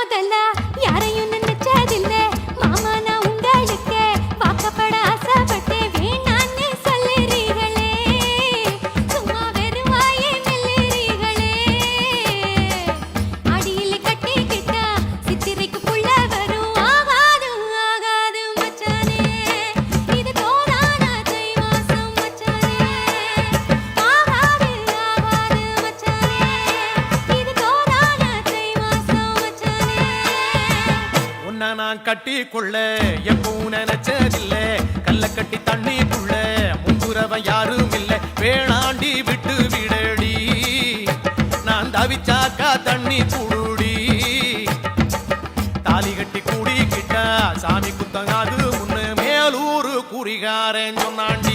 முதல்ல யாரையும் நினைச்சதில்ல மாமா நான் உங்களுக்கு வாக்கப்பட ஆசைப்பட்டேன் வேணான்னு சொல்லுறீங்களே சும்மா வெறும் வாயே மெல்லுறீங்களே அடியில் கட்டிக்கிட்டா சித்திரைக்கு புள்ள வரும் ஆகாது ஆகாது மச்சானே இது தோதான தை மாசம் மச்சானே ஆகாது ஆகாது மச்சானே இது தோதான தை மாசம் மச்சானே உன்னை நான் கட்டிக்கொள்ள எப்பவும் நினைச்சதில்ல கல்ல கட்டி தண்ணிக்குள்ள முன்புறவன் யாரும் இல்ல வேணாண்டி விட்டு விடடி நான் தவிச்சாக்கா தண்ணி குடுடி தாலி கட்டி கூடிக்கிட்டா சாமி குத்தங்காது முன்னு மேலூரு குறிகாரன் சொன்னான்